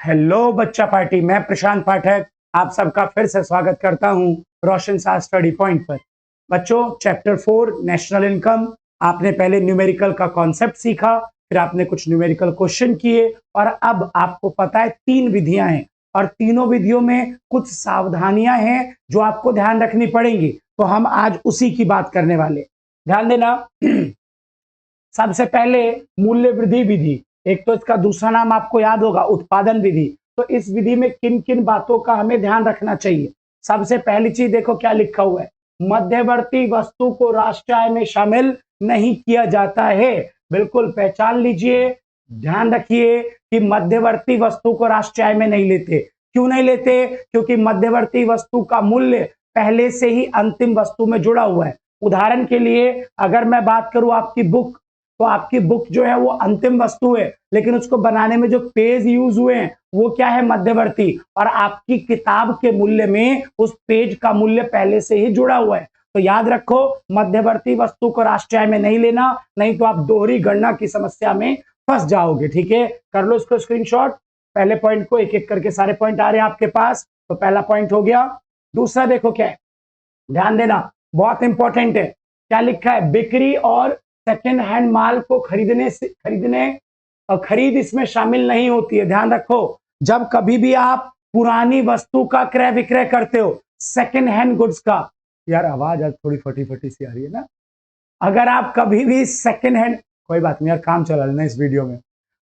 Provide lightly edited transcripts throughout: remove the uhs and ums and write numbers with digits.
Hello बच्चा party, मैं प्रशांत पाठक आप सबका फिर से स्वागत करता हूं रोशन सा स्टडी पॉइंट पर। बच्चों, चैप्टर 4 नेशनल इनकम, आपने पहले न्यूमेरिकल का कॉन्सेप्ट सीखा, फिर आपने कुछ न्यूमेरिकल क्वेश्चन किए और अब आपको पता है 3 विधियां हैं और तीनों विधियों में कुछ सावधानियां हैं जो आपको ध्यान रखनी पड़ेंगी। तो हम आज उसी की बात करने वाले। ध्यान देना। सबसे पहले मूल्य वृद्धि विधि, एक तो इसका दूसरा नाम आपको याद होगा उत्पादन विधि। तो इस विधि में किन किन बातों का हमें ध्यान रखना चाहिए। सबसे पहली चीज देखो क्या लिखा हुआ है, मध्यवर्ती वस्तु को राष्ट्रीय आय में शामिल नहीं किया जाता है। बिल्कुल पहचान लीजिए, ध्यान रखिए कि मध्यवर्ती वस्तु को राष्ट्रीय आय में नहीं लेते। क्यों नहीं लेते? क्योंकि मध्यवर्ती वस्तु का मूल्य पहले से ही अंतिम वस्तु में जुड़ा हुआ है। उदाहरण के लिए अगर मैं बात करूं आपकी बुक, तो आपकी बुक जो है वो अंतिम वस्तु है, लेकिन उसको बनाने में जो पेज यूज हुए हैं वो क्या है, मध्यवर्ती। और आपकी किताब के मूल्य में उस पेज का मूल्य पहले से ही जुड़ा हुआ है। तो याद रखो, मध्यवर्ती वस्तु को राष्ट्रीय आय में नहीं लेना, नहीं तो आप दोहरी गणना की समस्या में फंस जाओगे। ठीक है, कर लो इसको स्क्रीनशॉट। पहले पॉइंट को एक एक करके, सारे पॉइंट आ रहे हैं आपके पास। तो पहला पॉइंट हो गया। दूसरा देखो क्या है, ध्यान देना, बहुत इंपॉर्टेंट है। क्या लिखा है, बिक्री और सेकेंड हैंड माल को खरीदने और खरीद इसमें शामिल नहीं होती है। ध्यान रखो, जब कभी भी आप पुरानी वस्तु का क्रय विक्रय करते हो, सेकेंड हैंड गुड्स का, यार आवाज आज थोड़ी फटी फटी सी आ रही है ना। अगर आप कभी भी सेकेंड हैंड, कोई बात नहीं यार, काम चला लेना इस वीडियो में।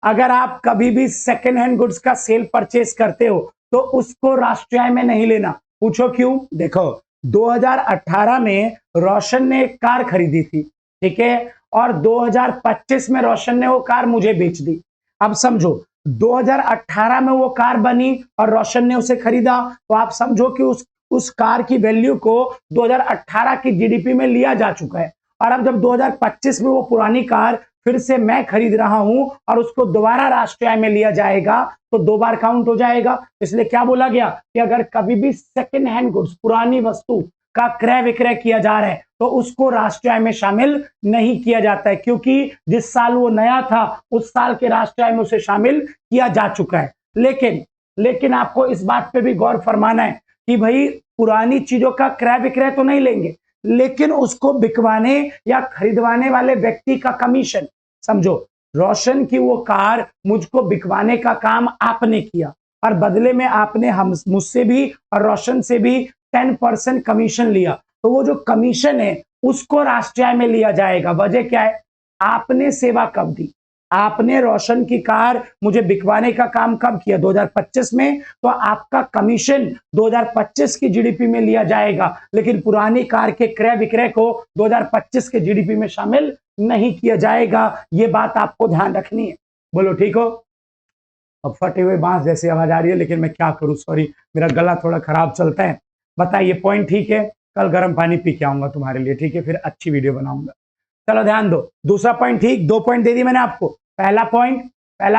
अगर आप कभी भी सेकेंड हैंड गुड्स का सेल परचेस करते हो तो उसको राष्ट्रीय आय में नहीं लेना। पूछो क्यों? देखो, 2018 में रोशन ने एक कार खरीदी थी, ठीक है, और 2025 में रोशन ने वो कार मुझे बेच दी। अब समझो, 2018 में वो कार बनी और रोशन ने उसे खरीदा, तो आप समझो कि उस कार की वैल्यू को 2018 की जीडीपी में लिया जा चुका है। और अब जब 2025 में वो पुरानी कार फिर से मैं खरीद रहा हूं और उसको दोबारा राष्ट्रीय आय में लिया जाएगा तो 2 बार काउंट हो जाएगा। इसलिए क्या बोला गया कि अगर कभी भी सेकेंड हैंड गुड्स, पुरानी वस्तु का क्रय विक्रय किया जा रहा है तो उसको राष्ट्रीय आय में शामिल नहीं किया जाता है, क्योंकि जिस साल वो नया था उस साल के राष्ट्रीय आय में उसे शामिल किया जा चुका है। लेकिन आपको इस बात पे भी गौर फरमाना है कि भाई पुरानी चीजों का क्रय विक्रय तो नहीं लेंगे, लेकिन उसको बिकवाने या खरीदवाने वाले व्यक्ति का कमीशन। समझो, रोशन की वो कार मुझको बिकवाने का काम आपने किया और बदले में आपने हम मुझसे भी और रोशन से भी 10% कमीशन लिया। तो वो जो कमीशन है उसको राष्ट्रीय आय में लिया जाएगा। वजह क्या है? आपने सेवा कब दी, आपने रोशन की कार मुझे बिकवाने का काम कब किया, 2025 में, तो आपका कमीशन 2025 की जीडीपी में लिया जाएगा, लेकिन पुरानी कार के क्रय विक्रय को 2025 के जीडीपी में शामिल नहीं किया जाएगा। ये बात आपको ध्यान रखनी है। बोलो ठीक हो? अब फटे हुए बांस जैसी आवाज आ रही है, लेकिन मैं क्या करूं, सॉरी, मेरा गला थोड़ा खराब चलता है। बताइए, पॉइंट ठीक है? कल गर्म पानी पी के आऊंगा तुम्हारे लिए, ठीक है, फिर अच्छी वीडियो बनाऊंगा। चलो ध्यान दो, दूसरा पॉइंट ठीक, 2 पॉइंट दे दी मैंने आपको। पहला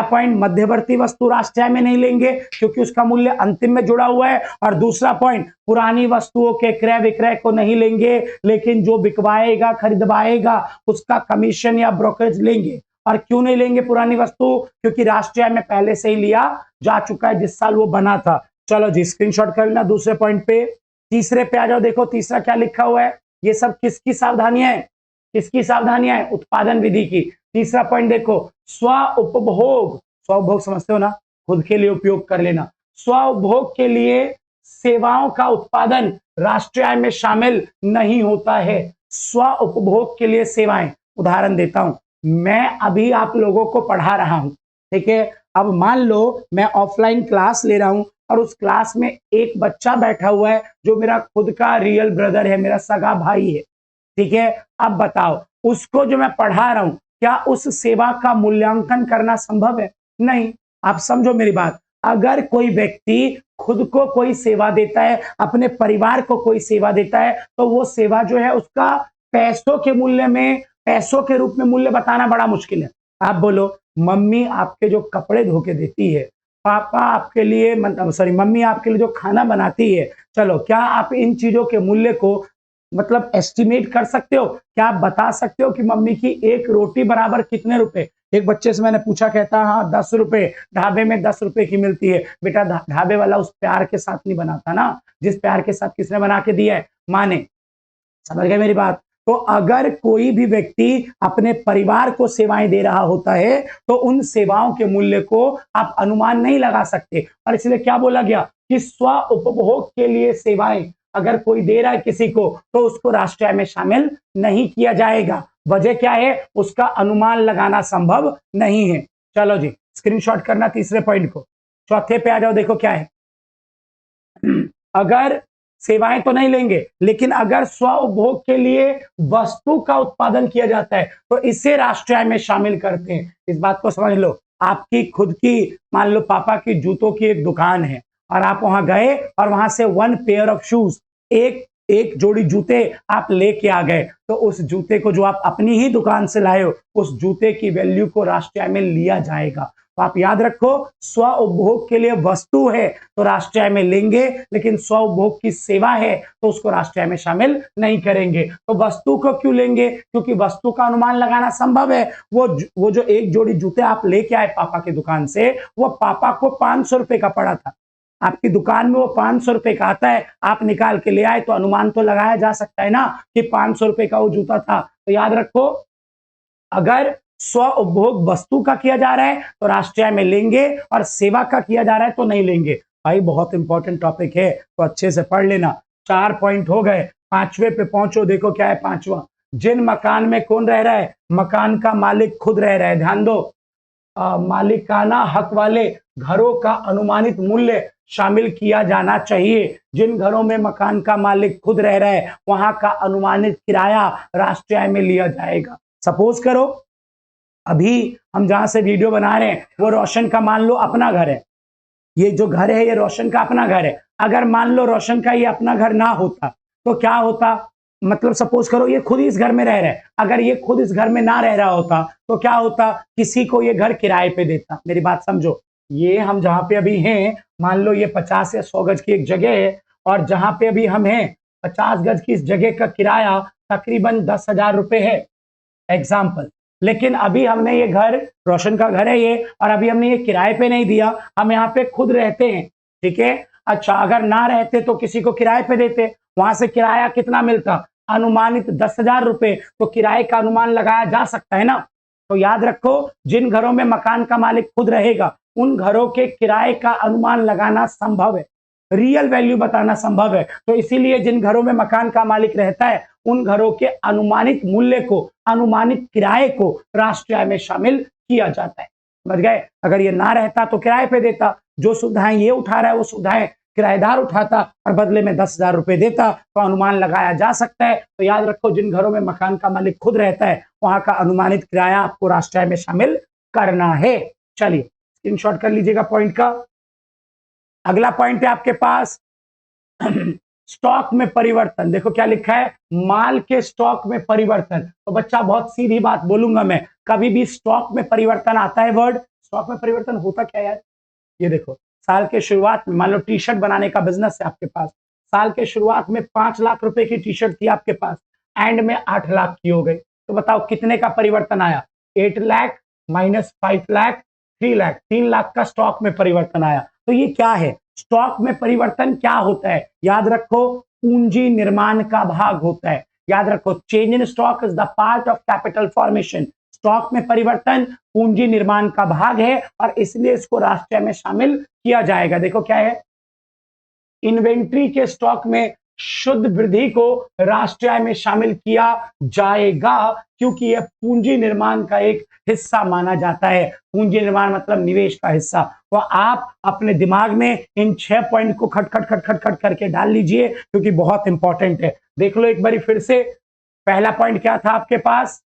पॉइंट मध्यवर्ती वस्तु राष्ट्रीय आय में नहीं लेंगे क्योंकि उसका मूल्य अंतिम में जुड़ा हुआ है। और दूसरा पॉइंट, पुरानी वस्तुओं के क्रय विक्रय को नहीं लेंगे, लेकिन जो बिकवाएगा, खरीदवाएगा, उसका कमीशन या ब्रोकरेज लेंगे। और क्यों नहीं लेंगे पुरानी वस्तु? क्योंकि राष्ट्रीय आय में पहले से ही लिया जा चुका है जिस साल वो बना था। चलो जी, स्क्रीनशॉट कर लेना दूसरे पॉइंट पे। तीसरे पे आ जाओ, देखो तीसरा क्या लिखा हुआ है। ये सब किसकी सावधानियां है? किसकी सावधानियां है? उत्पादन विधि की। तीसरा पॉइंट देखो, स्व उपभोग। स्व उपभोग समझते हो ना, खुद के लिए उपयोग कर लेना। स्व उपभोग के लिए सेवाओं का उत्पादन राष्ट्रीय आय में शामिल नहीं होता है। स्व उपभोग के लिए सेवाएं, उदाहरण देता हूं, मैं अभी आप लोगों को पढ़ा रहा हूं, ठीक है। अब मान लो मैं ऑफलाइन क्लास ले रहा हूं और उस क्लास में एक बच्चा बैठा हुआ है जो मेरा खुद का रियल ब्रदर है, मेरा सगा भाई है, ठीक है। अब बताओ, उसको जो मैं पढ़ा रहा हूं, क्या उस सेवा का मूल्यांकन करना संभव है? नहीं। आप समझो मेरी बात, अगर कोई व्यक्ति खुद को कोई सेवा देता है, अपने परिवार को कोई सेवा देता है, तो वो सेवा जो है उसका पैसों के मूल्य में, पैसों के रूप में मूल्य बताना बड़ा मुश्किल है। आप बोलो, मम्मी आपके जो कपड़े धो के देती है, पापा आपके लिए, मतलब सॉरी, मम्मी आपके लिए जो खाना बनाती है, चलो क्या आप इन चीजों के मूल्य को मतलब एस्टिमेट कर सकते हो? क्या आप बता सकते हो कि मम्मी की एक रोटी बराबर कितने रुपए? एक बच्चे से मैंने पूछा, कहता हाँ 10 रुपए, ढाबे में 10 रुपए की मिलती है। बेटा ढाबे वाला उस प्यार के साथ नहीं बनाता ना, जिस प्यार के साथ किसने बना के दिया है, माँ ने। समझ गए मेरी बात? तो अगर कोई भी व्यक्ति अपने परिवार को सेवाएं दे रहा होता है तो उन सेवाओं के मूल्य को आप अनुमान नहीं लगा सकते। और इसलिए क्या बोला गया कि स्व उपभोग के लिए सेवाएं अगर कोई दे रहा है किसी को तो उसको राष्ट्रीय आय में शामिल नहीं किया जाएगा। वजह क्या है? उसका अनुमान लगाना संभव नहीं है। चलो जी, स्क्रीनशॉट करना तीसरे पॉइंट को। चौथे पे आ जाओ, देखो क्या है। अगर सेवाएं तो नहीं लेंगे, लेकिन अगर स्व उपभोग के लिए वस्तु का उत्पादन किया जाता है तो इसे राष्ट्रीय आय में शामिल करते हैं। इस बात को समझ लो। आपकी खुद की, मान लो पापा की जूतों की एक दुकान है और आप वहां गए और वहां से 1 पेयर ऑफ शूज, एक जोड़ी जूते आप लेके आ गए, तो उस जूते को जो आप अपनी ही दुकान से लाए हो, उस जूते की वैल्यू को राष्ट्रीय आय में लिया जाएगा। तो आप याद रखो, स्व उपभोग के लिए वस्तु है तो राष्ट्रीय आय में लेंगे, लेकिन स्व उपभोग की सेवा है तो उसको राष्ट्रीय आय में शामिल नहीं करेंगे। तो वस्तु को क्यों लेंगे? क्योंकि वस्तु का अनुमान लगाना संभव है। वो जो एक जोड़ी जूते आप लेके आए पापा की दुकान से, वो पापा को 500 रुपए का पड़ा था। आपकी दुकान में वो 500 रुपए का आता है, आप निकाल के ले आए, तो अनुमान तो लगाया जा सकता है ना कि 500 रुपए का वो जूता था। तो याद रखो, अगर स्व उपभोग वस्तु का किया जा रहा है तो राष्ट्रीय आय में लेंगे, और सेवा का किया जा रहा है तो नहीं लेंगे। भाई बहुत इंपॉर्टेंट टॉपिक है, तो अच्छे से पढ़ लेना। 4 पॉइंट हो गए, 5वें पे पहुंचो। देखो क्या है 5वां। जिन मकान में कौन रह रहा है? मकान का मालिक खुद रह रहा है। ध्यान दो, मालिकाना हक वाले घरों का अनुमानित मूल्य शामिल किया जाना चाहिए। जिन घरों में मकान का मालिक खुद रह रहा है वहां का अनुमानित किराया राष्ट्रीय आय में लिया जाएगा। सपोज करो अभी हम जहां से वीडियो बना रहे हैं वो रोशन का मान लो अपना घर है। ये जो घर है ये रोशन का अपना घर है। अगर मान लो रोशन का ये अपना घर ना होता तो क्या होता? मतलब सपोज करो ये खुद इस घर में रह रहा है, अगर ये खुद इस घर में ना रह रहा होता तो क्या होता? किसी को ये घर किराए पे देता। मेरी बात समझो, ये हम जहां पे अभी हैं, मान लो ये 50 या 100 गज की एक जगह है, और जहां पे अभी हम हैं 50 गज की इस जगह का किराया तकरीबन 10,000 रुपए है, एग्जाम्पल। लेकिन अभी हमने ये घर, रोशन का घर है ये, और अभी हमने ये किराए पे नहीं दिया, हम यहाँ पे खुद रहते हैं, ठीक है। अच्छा, अगर ना रहते तो किसी को किराए पे देते, वहां से किराया कितना मिलता? अनुमानित 10,000 रुपए। तो किराए का अनुमान लगाया जा सकता है ना। तो याद रखो, जिन घरों में मकान का मालिक खुद रहेगा उन घरों के किराए का अनुमान लगाना संभव है, रियल वैल्यू बताना संभव है। तो इसीलिए जिन घरों में मकान का मालिक रहता है उन घरों के अनुमानित मूल्य को, अनुमानित किराए को राष्ट्रीय आय में शामिल किया जाता है। समझ गए? अगर ये ना रहता तो किराए पे देता, जो सुविधाएं ये उठा रहा है वो सुविधाएं किराएदार उठाता और बदले में 10,000 रुपए देता, तो अनुमान लगाया जा सकता है। तो याद रखो, जिन घरों में मकान का मालिक खुद रहता है वहां का अनुमानित किराया आपको राष्ट्रीय आय में शामिल करना है। चलिए स्क्रीनशॉट कर लीजिएगा पॉइंट का। अगला पॉइंट है आपके पास स्टॉक में परिवर्तन। देखो क्या लिखा है, माल के स्टॉक में परिवर्तन। तो बच्चा बहुत सीधी बात बोलूंगा मैं, कभी भी स्टॉक में परिवर्तन आता है वर्ड, स्टॉक में परिवर्तन होता क्या यार? ये देखो, साल के शुरुआत में मान लो टी शर्ट बनाने का बिजनेस है आपके पास, साल के शुरुआत में 5 लाख रुपए की टी शर्ट थी आपके पास, एंड में 8 लाख की हो गई। तो बताओ कितने का परिवर्तन आया? 8 लाख माइनस 5 लाख, 3 लाख, 3 लाख का स्टॉक में परिवर्तन आया। तो ये क्या है? स्टॉक में परिवर्तन क्या होता है? याद रखो, पूंजी निर्माण का भाग होता है। याद रखो, change in stock is the part of capital formation. Stock में परिवर्तन पूंजी निर्माण का भाग है और इसलिए इसको राष्ट्रीय में शामिल किया जाएगा। देखो क्या है, इन्वेंट्री के स्टॉक में शुद्ध वृद्धि को राष्ट्रीय आय में शामिल किया जाएगा, क्योंकि यह पूंजी निर्माण का एक हिस्सा माना जाता है। पूंजी निर्माण मतलब निवेश का हिस्सा। तो आप अपने दिमाग में इन 6 पॉइंट को खट खट खट खट खट करके डाल लीजिए, क्योंकि बहुत इंपॉर्टेंट है। देख लो एक बारी फिर से, पहला पॉइंट क्या था आपके पास?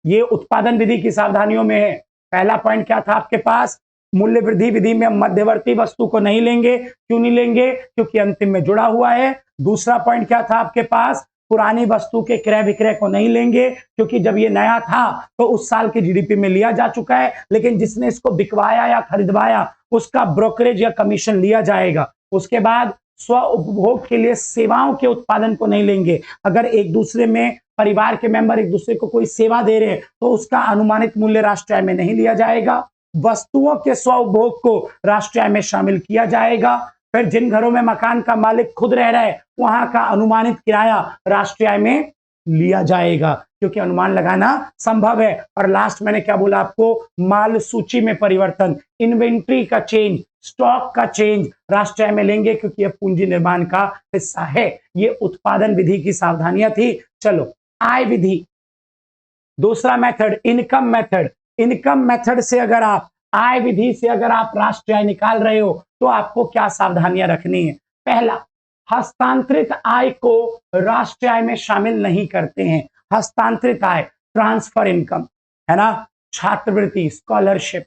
ये उत्पादन विधि की सावधानियों में है। पहला पॉइंट क्या था आपके पास? मूल्य वृद्धि विधि में मध्यवर्ती वस्तु को नहीं लेंगे। क्यों नहीं लेंगे? क्योंकि अंतिम में जुड़ा हुआ है। दूसरा पॉइंट क्या था आपके पास? पुरानी वस्तु के क्रय विक्रय को नहीं लेंगे, क्योंकि जब ये नया था तो उस साल के जीडीपी में लिया जा चुका है, लेकिन जिसने इसको बिकवाया या खरीदवाया उसका ब्रोकरेज या कमीशन लिया जाएगा। उसके बाद स्व उपभोग के लिए सेवाओं के उत्पादन को नहीं लेंगे। अगर एक दूसरे में परिवार के मेंबर एक दूसरे को कोई सेवा दे रहे हैं तो उसका अनुमानित मूल्य राष्ट्रीय आय में नहीं लिया जाएगा। वस्तुओं के स्व उपभोग को राष्ट्रीय आय में शामिल किया जाएगा। फिर जिन घरों में मकान का मालिक खुद रह रहा है वहां का अनुमानित किराया राष्ट्रीय आय में लिया जाएगा, क्योंकि अनुमान लगाना संभव है। और लास्ट मैंने क्या बोला आपको, माल सूची में परिवर्तन, इन्वेंट्री का चेंज, स्टॉक का चेंज राष्ट्रीय आय में लेंगे, क्योंकि यह पूंजी निर्माण का हिस्सा है। ये उत्पादन विधि की सावधानियां थी। चलो आय विधि, दूसरा method income method. Income method से अगर आप, आय विधि से अगर आप राष्ट्रीय आय निकाल रहे हो तो आपको क्या सावधानियां रखनी है। पहला, हस्तांतरित आय को राष्ट्रीय आय में शामिल नहीं करते हैं। हस्तांतरित आय, ट्रांसफर इनकम है ना, छात्रवृत्ति, स्कॉलरशिप,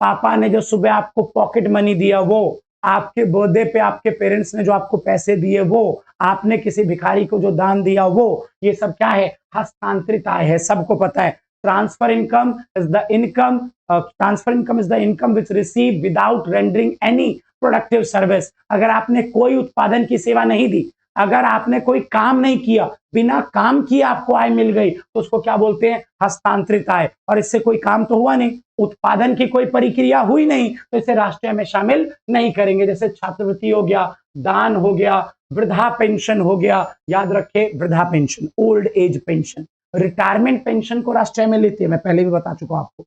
पापा ने जो सुबह आपको पॉकेट मनी दिया वो, आपके बर्थडे पे आपके पेरेंट्स ने जो आपको पैसे दिए वो, आपने किसी भिखारी को जो दान दिया वो, ये सब क्या है, हस्तांतरित आय है, सबको पता है। Transfer income is the income, transfer income is the income which receive without rendering any productive service. अगर आपने कोई उत्पादन की सेवा नहीं दी, अगर आपने कोई काम नहीं किया, बिना काम किए आपको आय मिल गई तो उसको क्या बोलते हैं, हस्तांतरित आय। और इससे कोई काम तो हुआ नहीं, उत्पादन की कोई प्रक्रिया हुई नहीं, तो इसे राष्ट्रीय आय में शामिल नहीं करेंगे। जैसे छात्रवृत्ति हो गया, दान हो गया, वृद्धा पेंशन हो गया, याद रखे वृद्धा pension, old age pension. Retirement pension को राष्ट्रीय आय में लेते हैं, मैं पहले भी बता चुका हूं आपको।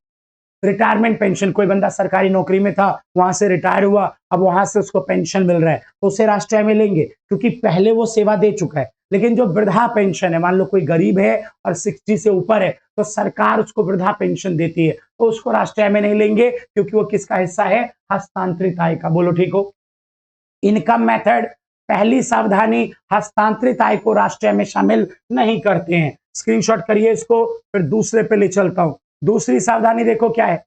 रिटायरमेंट पेंशन, कोई बंदा सरकारी नौकरी में था, वहां से रिटायर हुआ, अब वहां से उसको पेंशन मिल रहा है तो उसे राष्ट्रीय आय में लेंगे, क्योंकि पहले वो सेवा दे चुका है। लेकिन जो वृद्धा पेंशन है, मान लो कोई गरीब है और 60 से ऊपर है तो सरकार उसको वृद्धा पेंशन देती है, तो उसको राष्ट्रीय आय में नहीं लेंगे, क्योंकि वो किसका हिस्सा है, हस्तांतरित आय का। बोलो ठीक हो। इनकम मेथड, पहली सावधानी, हस्तांतरित आय को राष्ट्रीय आय में शामिल नहीं करते हैं। स्क्रीनशॉट करिए इसको, फिर दूसरे पे ले चलता हूं। दूसरी सावधानी देखो क्या है,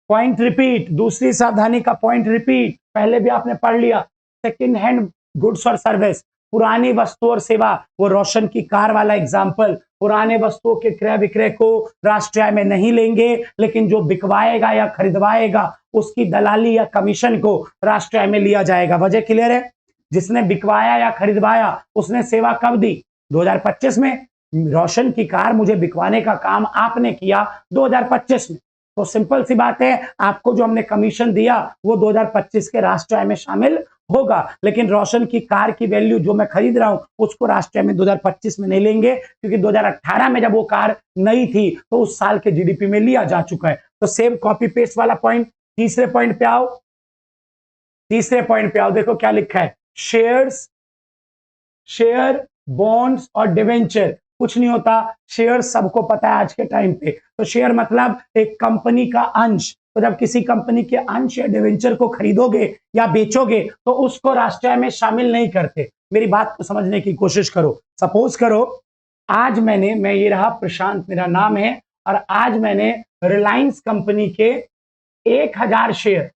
पॉइंट रिपीट। दूसरी सावधानी का पॉइंट रिपीट, पहले भी आपने पढ़ लिया। सेकंड हैंड गुड्स और सर्विस, पुरानी वस्तु और सेवा, वो रोशन की कार वाला एग्जाम्पल। पुराने वस्तुओं के क्रय विक्रय को राष्ट्रीय आय में नहीं लेंगे, लेकिन जो बिकवाएगा या खरीदवाएगा उसकी दलाली या कमीशन को राष्ट्रीय आय में लिया जाएगा। वजह क्लियर है, जिसने बिकवाया या खरीदवाया उसने सेवा कब दी, 2025 में। रोशन की कार मुझे बिकवाने का काम आपने किया 2025 में, तो सिंपल सी बात है, आपको जो हमने कमीशन दिया वो 2025 के राष्ट्रीय आय में शामिल होगा। लेकिन रोशन की कार की वैल्यू जो मैं खरीद रहा हूं उसको राष्ट्रीय आय में 2025 में नहीं लेंगे, क्योंकि 2018 में जब वो कार नई थी तो उस साल के जीडीपी में लिया जा चुका है। तो सेम कॉपी पेस्ट वाला पॉइंट। तीसरे पॉइंट पे आओ, तीसरे पॉइंट पे आओ, देखो क्या लिखा है, शेयर्स, शेयर, बॉन्ड्स और डिवेंचर। कुछ नहीं होता, शेयर सबको पता है आज के टाइम पे। तो शेयर मतलब एक कंपनी का अंश, तो जब किसी कंपनी के अंश या डिवेंचर को खरीदोगे या बेचोगे तो उसको राष्ट्रीय आय में शामिल नहीं करते। मेरी बात को समझने की कोशिश करो। सपोज करो आज मैं ये रहा प्रशांत मेरा नाम है, और आज मैंने रिलायंस कंपनी के 1000 शेयर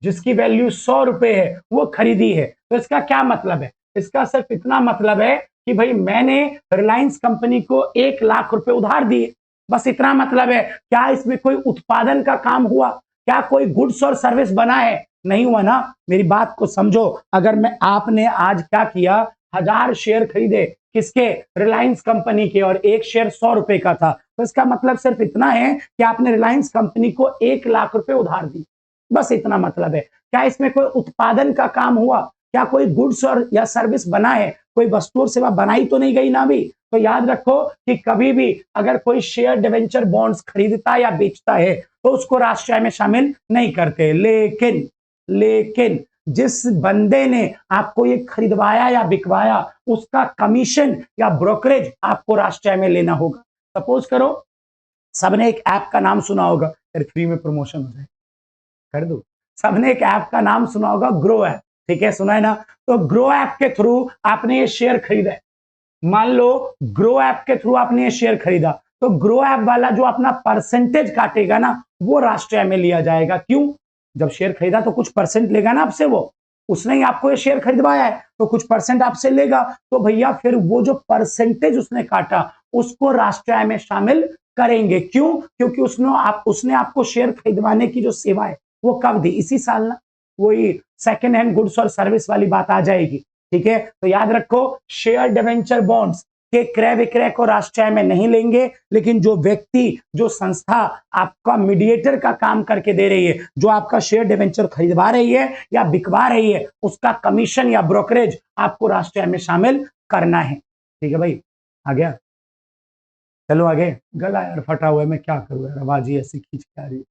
जिसकी वैल्यू 100 रुपए है वो खरीदी है। तो इसका क्या मतलब है, इसका सिर्फ इतना मतलब है कि भाई मैंने रिलायंस कंपनी को 1 लाख रुपए उधार दिए, बस इतना मतलब है। क्या इसमें कोई उत्पादन का काम हुआ, क्या कोई गुड्स और सर्विस बना है, नहीं हुआ ना। मेरी बात को समझो, अगर मैं आपने आज क्या किया, 1000 शेयर खरीदे, किसके, रिलायंस कंपनी के, और एक शेयर 100 रुपए का था, तो इसका मतलब सिर्फ इतना है कि आपने रिलायंस कंपनी को 1 लाख रुपए उधार दी, बस इतना मतलब है। क्या इसमें कोई उत्पादन का काम हुआ, क्या कोई गुड्स और या सर्विस बना है, कोई वस्तु और सेवा बनाई तो नहीं गई ना भी। तो याद रखो कि कभी भी अगर कोई शेयर डिवेंचर बॉन्ड्स खरीदता या बेचता है तो उसको राष्ट्रीय आय में शामिल नहीं करते। लेकिन जिस बंदे ने आपको ये खरीदवाया या बिकवाया उसका कमीशन या ब्रोकरेज आपको राष्ट्रीय आय में लेना होगा। सपोज करो सबने एक ऐप का नाम सुना होगा, फिर फ्री में प्रमोशन हो जाए, कर दो। सबने एक ऐप का नाम सुना होगा, ग्रो ऐप, ठीक है, सुना है ना। तो ग्रो ऐप के थ्रू आपने ये शेयर खरीदा है, मान लो ग्रो ऐप के थ्रू आपने ये शेयर खरीदा, तो ग्रो ऐप वाला जो अपना परसेंटेज काटेगा ना वो राष्ट्रीय आय में लिया जाएगा। क्यों, जब शेयर खरीदा तो कुछ परसेंट लेगा ना आपसे, वो उसने ही आपको ये शेयर खरीदवाया है तो कुछ परसेंट आपसे लेगा, तो भैया फिर वो जो परसेंटेज उसने काटा उसको राष्ट्रीय आय में शामिल करेंगे। क्यों, क्योंकि उसने आपको शेयर खरीदवाने की जो सेवा है वो कब दी, इसी साल ना। वही सेकेंड हैंड गुड्स और सर्विस वाली बात आ जाएगी, ठीक है। तो याद रखो शेयर डिवेंचर बॉन्ड्स के क्रय विक्रय को राष्ट्रीय आय में नहीं लेंगे, लेकिन जो व्यक्ति, जो संस्था आपका मीडिएटर का काम करके दे रही है, जो आपका शेयर डिवेंचर खरीदवा रही है या बिकवा रही है, उसका कमीशन या ब्रोकरेज आपको राष्ट्रीय आय में शामिल करना है। ठीक है भाई, आ गया? चलो आगे। गला यार फटा हुआ है, मैं क्या करूं यार, आवाज ही ऐसी खींच के आ रही है।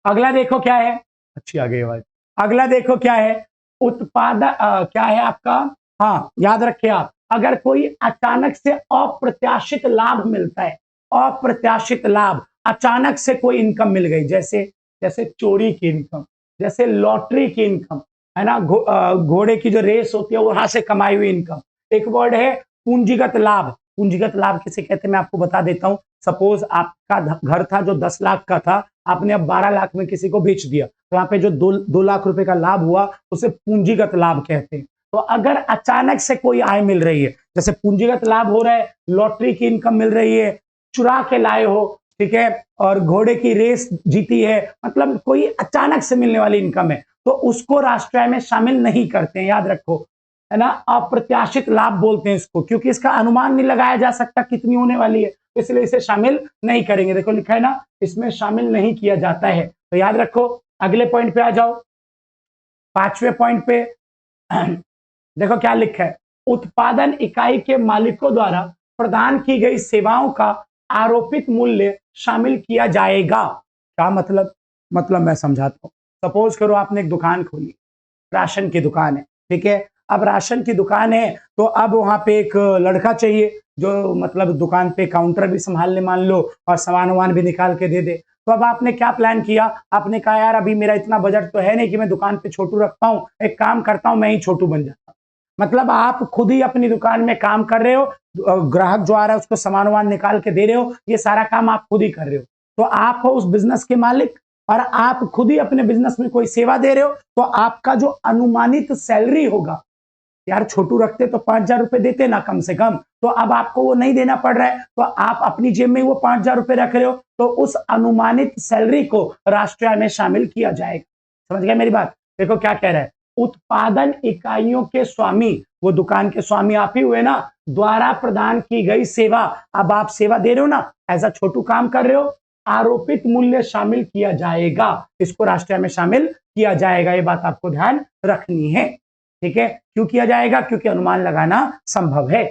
अगला देखो क्या है, अच्छी आ गई आवाज। अगला देखो क्या है, उत्पादन क्या है आपका, हाँ याद रखिए आप, अगर कोई अचानक से अप्रत्याशित लाभ मिलता है, अप्रत्याशित लाभ, अचानक से कोई इनकम मिल गई, जैसे जैसे चोरी की इनकम, जैसे लॉटरी की इनकम, है ना, घोड़े की जो रेस होती है वहां से कमाई हुई इनकम। एक वर्ड है पूंजीगत लाभ। पूंजीगत लाभ किसे कहते हैं मैं आपको बता देता हूं। सपोज आपका घर था जो 10 लाख का था, आपने अब 12 लाख में किसी को बेच दिया, तो यहाँ पे जो 2 लाख रुपए का लाभ हुआ उसे पूंजीगत लाभ कहते हैं। तो अगर अचानक से कोई आय मिल रही है, जैसे पूंजीगत लाभ हो रहा है, लॉटरी की इनकम मिल रही है, चुरा के लाए हो, ठीक है, और घोड़े की रेस जीती है, मतलब कोई अचानक से मिलने वाली इनकम है, तो उसको राष्ट्रीय आय में शामिल नहीं करते हैं, याद रखो, है ना। अप्रत्याशित लाभ बोलते हैं इसको, क्योंकि इसका अनुमान नहीं लगाया जा सकता कितनी होने वाली है, इसलिए इसे शामिल नहीं करेंगे। देखो लिखा है ना, इसमें शामिल नहीं किया जाता है। तो याद रखो, अगले पॉइंट पे आ जाओ, 5वें पॉइंट पे। देखो क्या लिखा है, उत्पादन इकाई के मालिकों द्वारा प्रदान की गई सेवाओं का आरोपित मूल्य शामिल किया जाएगा। क्या मतलब मैं समझाता हूं। सपोज करो आपने एक दुकान खोली, राशन की दुकान है, ठीक है। अब राशन की दुकान है तो अब वहां पे एक लड़का चाहिए जो मतलब दुकान पे काउंटर भी संभाल ले मान लो, और सामान वामान भी निकाल के दे दे। तो अब आपने क्या प्लान किया, आपने कहा यार अभी मेरा इतना बजट तो है नहीं कि मैं दुकान पे छोटू रख पाऊं, एक काम करता हूं मैं ही छोटू बन जाता हूं। मतलब आप खुद ही अपनी दुकान में काम कर रहे हो, ग्राहक जो आ रहा है उसको सामान वामान निकाल के दे रहे हो, ये सारा काम आप खुद ही कर रहे हो। तो आप हो उस बिजनेस के मालिक, और आप खुद ही अपने बिजनेस में कोई सेवा दे रहे हो, तो आपका जो अनुमानित सैलरी होगा, यार छोटू रखते तो 5,000 रुपए देते ना कम से कम, तो अब आपको वो नहीं देना पड़ रहा है, तो आप अपनी जेब में वो 5,000 रुपए रख रहे हो, तो उस अनुमानित सैलरी को राष्ट्रीय आय में शामिल किया जाएगा। समझ गए मेरी बात? देखो क्या कह रहा है, उत्पादन इकाइयों के स्वामी, वो दुकान के स्वामी आप ही हुए ना, द्वारा प्रदान की गई सेवा, अब आप सेवा दे रहे हो ना, ऐसा छोटू काम कर रहे हो, आरोपित मूल्य शामिल किया जाएगा, इसको राष्ट्रीय आय में शामिल किया जाएगा। ये बात आपको ध्यान रखनी है, ठीक है। क्यों किया जाएगा? क्योंकि अनुमान लगाना संभव है।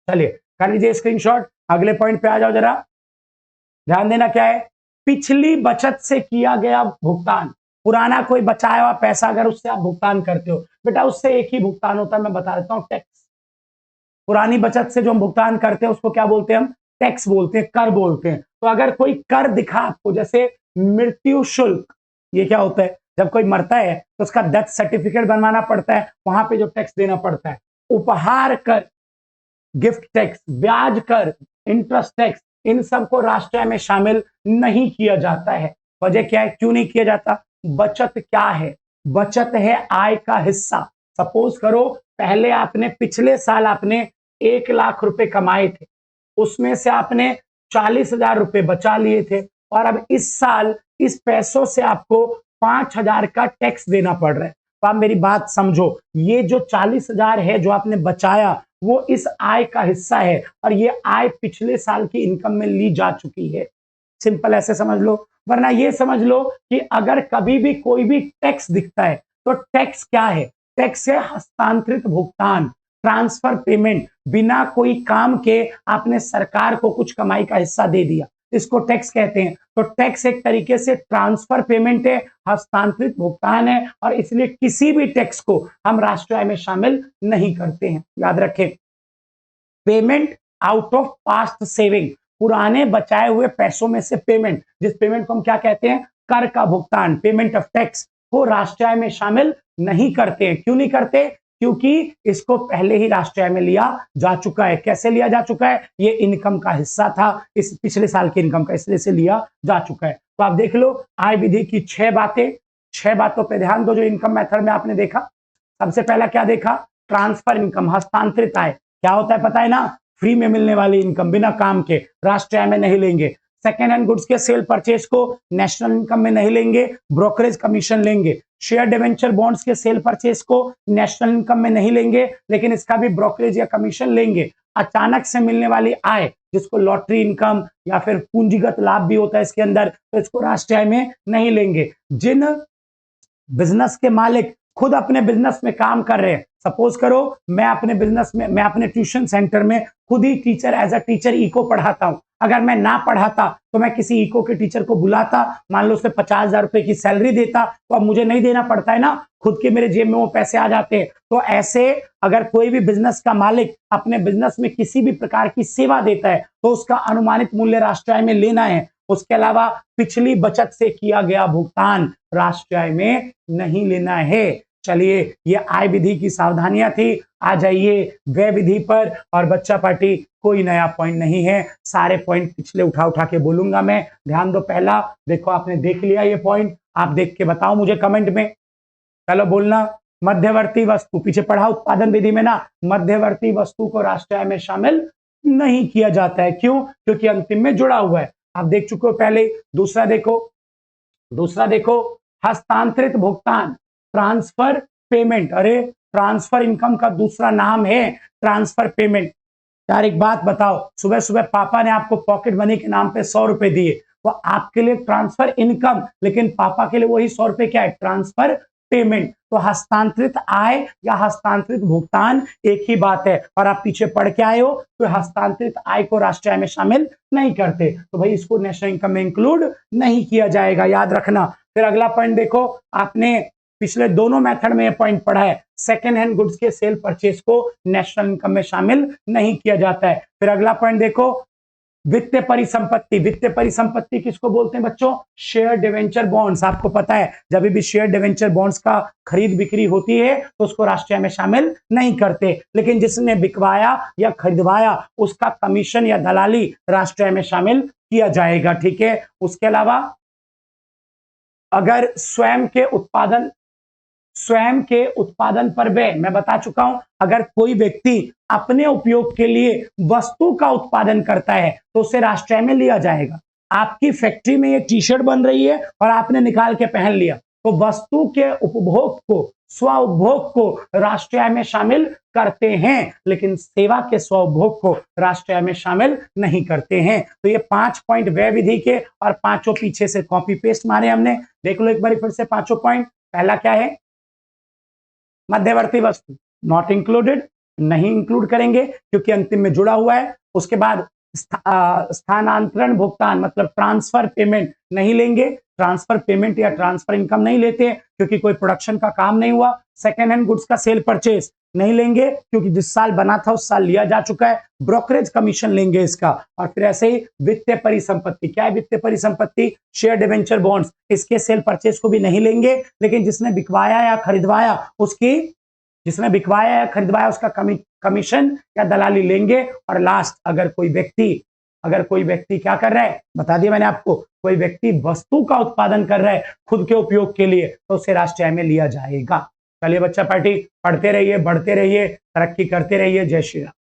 चलिए कर लीजिए स्क्रीनशॉट, अगले पॉइंट पे आ जाओ जरा, ध्यान देना क्या है, पिछली बचत से किया गया भुगतान। पुराना कोई बचाया हुआ पैसा अगर उससे आप भुगतान करते हो, बेटा उससे एक ही भुगतान होता है, मैं बता देता हूं, टैक्स। पुरानी बचत से जो हम भुगतान करते हैं उसको क्या बोलते हैं हम? टैक्स बोलते हैं, कर बोलते हैं। तो अगर कोई कर दिखा आपको, जैसे मृत्यु शुल्क, ये क्या होता है, जब कोई मरता है तो उसका डेथ सर्टिफिकेट बनवाना पड़ता है, वहां पे जो टैक्स देना पड़ता है। उपहार कर, गिफ्ट टैक्स, ब्याज कर, इंटरेस्ट टैक्स, इन सबको राष्ट्रीय आय में शामिल नहीं किया जाता है। वजह क्या है, क्यों नहीं किया जाता? बचत क्या है? बचत है आय का हिस्सा। सपोज करो पहले आपने, पिछले साल आपने 1 लाख रुपए कमाए थे, उसमें से आपने 40,000 रुपए बचा लिए थे, और अब इस साल इस पैसों से आपको 5,000 का टैक्स देना पड़ रहा है। तो आप मेरी बात समझो, ये जो 40,000 है जो आपने बचाया, वो इस आय का हिस्सा है, और ये आय पिछले साल की इनकम में ली जा चुकी है। सिंपल ऐसे समझ लो। वरना ये समझ लो कि अगर कभी भी कोई भी टैक्स दिखता है, तो टैक्स क्या है? टैक्स है हस्तांतरित भुगतान, ट्रांसफर पेमेंट, बिना कोई काम के आपने सरकार को कुछ कमाई का हिस्सा दे दिया, इसको टैक्स कहते हैं। तो टैक्स एक तरीके से ट्रांसफर पेमेंट है, हस्तांतरित भुगतान है, और इसलिए किसी भी टैक्स को हम राष्ट्रीय आय में शामिल नहीं करते हैं। याद रखें, payment out of past saving, पुराने बचाए हुए पैसों में से पेमेंट, जिस पेमेंट को हम क्या कहते हैं? कर का भुगतान, पेमेंट ऑफ टैक्स, को राष्ट्रीय आय में शामिल नहीं करते हैं। क्यों नहीं करते? क्योंकि इसको पहले ही राष्ट्रीय आय में लिया जा चुका है। कैसे लिया जा चुका है? ये इनकम का हिस्सा था, इस पिछले साल की इनकम का, इसलिए से लिया जा चुका है। तो आप देख लो, आय विधि की 6 बातें, 6 बातों पर ध्यान दो जो इनकम मेथड में आपने देखा। सबसे पहला क्या देखा? ट्रांसफर इनकम, हस्तांतरित आय। क्या होता है पता है ना? फ्री में मिलने वाली इनकम, बिना काम के, राष्ट्रीय आय में नहीं लेंगे। सेकेंड हैंड गुड्स के सेल परचेज को नेशनल इनकम में नहीं लेंगे, ब्रोकरेज कमीशन लेंगे। शेयर डिवेंचर बॉन्ड्स के सेल परचेज को नेशनल इनकम में नहीं लेंगे, लेकिन इसका भी ब्रोकरेज या कमीशन लेंगे। अचानक से मिलने वाली आय, जिसको लॉटरी इनकम या फिर पूंजीगत लाभ भी होता है इसके अंदर, तो इसको राष्ट्रीय आय में नहीं लेंगे। जिन बिजनेस के मालिक खुद अपने बिजनेस में काम कर रहे हैं, सपोज करो मैं अपने बिजनेस में, मैं अपने ट्यूशन सेंटर में खुद ही टीचर एज अ टीचर इको पढ़ाता हूं। अगर मैं ना पढ़ाता तो मैं किसी इको के टीचर को बुलाता, मान लो उसे 50,000 रुपए की सैलरी देता, तो अब मुझे नहीं देना पड़ता है ना, खुद के मेरे जेब में वो पैसे आ जाते हैं। तो ऐसे अगर कोई भी बिजनेस का मालिक अपने बिजनेस में किसी भी प्रकार की सेवा देता है तो उसका अनुमानित मूल्य राष्ट्रीय आय में लेना है। उसके अलावा पिछली बचत से किया गया भुगतान राष्ट्रीय आय में नहीं लेना है। चलिए, ये आय विधि की सावधानियां थी। आ जाइए व्यय विधि पर। और बच्चा पार्टी कोई नया पॉइंट नहीं है, सारे पॉइंट पिछले उठा उठा के बोलूंगा मैं। ध्यान दो, पहला देखो आपने देख लिया ये पॉइंट, आप देख के बताओ मुझे कमेंट में, चलो बोलना। मध्यवर्ती वस्तु, पीछे पढ़ा उत्पादन विधि में ना, मध्यवर्ती वस्तु को राष्ट्रीय आय में शामिल नहीं किया जाता है। क्यों? क्योंकि अंतिम में जुड़ा हुआ है, आप देख चुके हो पहले। दूसरा देखो हस्तांतरित भुगतान, ट्रांसफर पेमेंट। अरे ट्रांसफर इनकम का दूसरा नाम है ट्रांसफर पेमेंट। यार एक बात बताओ, सुबह सुबह पापा ने आपको पॉकेट मनी के नाम पे 100 रुपए दिए, तो आपके लिए ट्रांसफर इनकम, लेकिन पापा के लिए वही 100 रुपए क्या है? Transfer payment. तो हस्तांतरित आय या हस्तांतरित भुगतान एक ही बात है। और आप पीछे पढ़ के आए हो तो हस्तांतरित आय को राष्ट्रीय आय में शामिल नहीं करते, तो भाई इसको नेशनल इनकम में इंक्लूड नहीं किया जाएगा, याद रखना। फिर अगला पॉइंट देखो, आपने पिछले दोनों मेथड में ये पॉइंट पढ़ा है, सेकेंड हैंड गुड्स के सेल परचेज को नेशनल इनकम में शामिल नहीं किया जाता है। फिर अगला पॉइंट देखो, वित्तीय परिसंपत्ति। वित्तीय परिसंपत्ति किसको बोलते हैं बच्चों? Share debenture bonds. आपको पता है जब भी शेयर डिवेंचर बॉन्ड्स का खरीद बिक्री होती है तो उसको राष्ट्रीय आय में शामिल नहीं करते, लेकिन जिसने बिकवाया या खरीदवाया उसका कमीशन या दलाली राष्ट्रीय आय में शामिल किया जाएगा। ठीक है, उसके अलावा अगर स्वयं के उत्पादन पर व्यय, मैं बता चुका हूं, अगर कोई व्यक्ति अपने उपयोग के लिए वस्तु का उत्पादन करता है तो उसे राष्ट्रीय आय में लिया जाएगा। आपकी फैक्ट्री में ये टी शर्ट बन रही है और आपने निकाल के पहन लिया, तो वस्तु के उपभोग को, स्व उपभोग को राष्ट्रीय आय में शामिल करते हैं, लेकिन सेवा के स्व उपभोग को राष्ट्रीय आय में शामिल नहीं करते हैं। तो ये 5 पॉइंट व्यय विधि के, और पांचों पीछे से कॉपी पेस्ट मारे हमने। देख लो एक बार फिर से पांचों पॉइंट। पहला क्या है? मध्यवर्ती वस्तु नॉट इंक्लूडेड, नहीं इंक्लूड करेंगे क्योंकि अंतिम में जुड़ा हुआ है। उसके बाद स्थानांतरण भुगतान मतलब ट्रांसफर पेमेंट नहीं लेंगे, ट्रांसफर पेमेंट या ट्रांसफर इनकम नहीं लेते क्योंकि कोई प्रोडक्शन का काम नहीं हुआ। सेकेंड हैंड गुड्स का सेल परचेज नहीं लेंगे क्योंकि जिस साल बना था उस साल लिया जा चुका है। ब्रोकरेज कमीशन लेंगे इसका। और फिर ऐसे ही वित्तीय परिसंपत्ति, क्या है वित्तीय परिसंपत्ति? शेयर डिवेंचर बॉन्ड्स, इसके सेल परचेज को भी नहीं लेंगे, लेकिन जिसने बिकवाया या खरीदवाया उसका कमीशन या दलाली लेंगे। और लास्ट, अगर कोई व्यक्ति क्या कर रहा है, बता दिया मैंने आपको, कोई व्यक्ति वस्तु का उत्पादन कर रहा है खुद के उपयोग के लिए, तो उसे राष्ट्रीय आय में लिया जाएगा। चलिए बच्चा पार्टी, पढ़ते रहिए, बढ़ते रहिए, तरक्की करते रहिए। जय श्री राम।